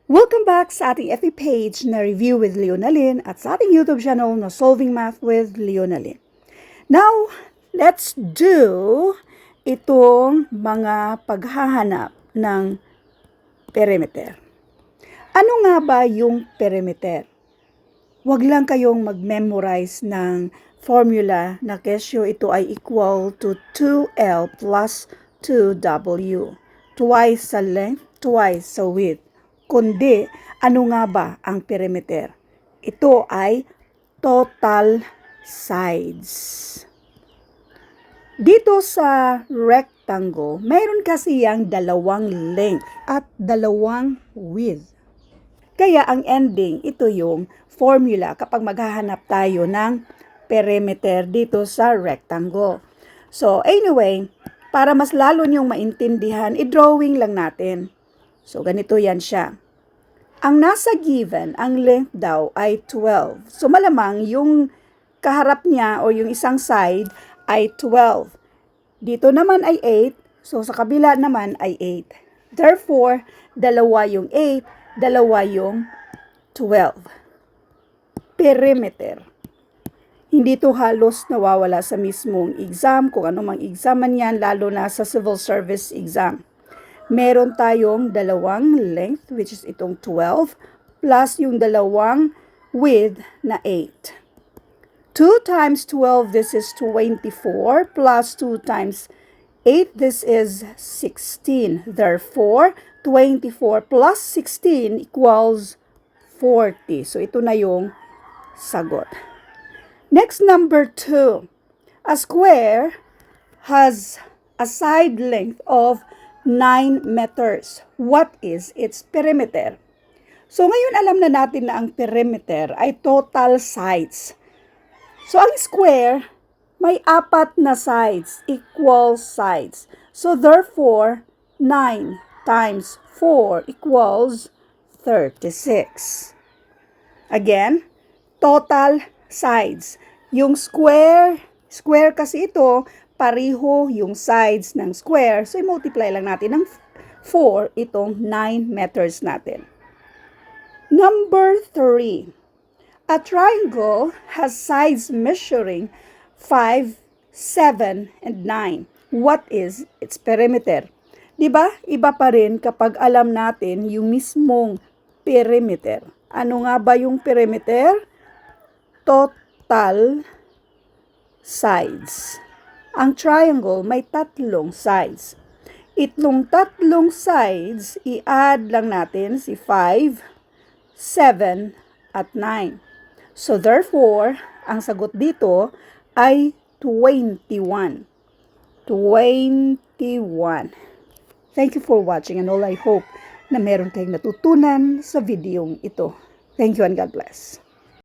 Welcome back sa ating FB page na Review with Leonalyn at sa ating YouTube channel na Solving Math with Leonalyn. Now, let's do itong mga paghahanap ng perimeter. Ano nga ba yung perimeter? Huwag lang kayong mag-memorize ng formula na kesyo ito ay equal to 2L plus 2W. Twice sa length, twice sa width. Kundi, ano nga ba ang perimeter? Ito ay total sides. Dito sa rectangle, mayroon kasi yang dalawang length at dalawang width. Kaya ang ending, ito yung formula kapag maghahanap tayo ng perimeter dito sa rectangle. So anyway, para mas lalo niyong maintindihan, i-drawing lang natin. So, ganito yan siya. Ang nasa given, ang length daw ay 12. So, malamang yung kaharap niya o yung isang side ay 12. Dito naman ay 8. So, sa kabila naman ay 8. Therefore, dalawa yung 8, dalawa yung 12. Perimeter. Hindi to halos nawawala sa mismong exam, kung ano mang exam man yan, lalo na sa civil service exam. Meron tayong dalawang length, which is itong 12, plus yung dalawang width na 8. 2 times 12, this is 24, plus 2 times 8, this is 16. Therefore, 24 plus 16 equals 40. So, ito na yung sagot. Next, number 2. A square has a side length of 9 meters. What is its perimeter? So, ngayon alam na natin na ang perimeter ay total sides. So, ang square, may 4 na sides, equal sides. So, therefore, 9 times 4 equals 36. Again, total sides. Yung square kasi ito, pariho yung sides ng square. So, i-multiply lang natin ng 4 itong 9 meters natin. Number 3. A triangle has sides measuring 5, 7, and 9. What is its perimeter? Diba? Iba pa rin kapag alam natin yung mismong perimeter. Ano nga ba yung perimeter? Total sides. Ang triangle may 3 sides. Itlong 3 sides, i-add lang natin si 5, 7, at 9. So, therefore, ang sagot dito ay 21. 21. Thank you for watching and all I hope na meron kayong natutunan sa videong ito. Thank you and God bless.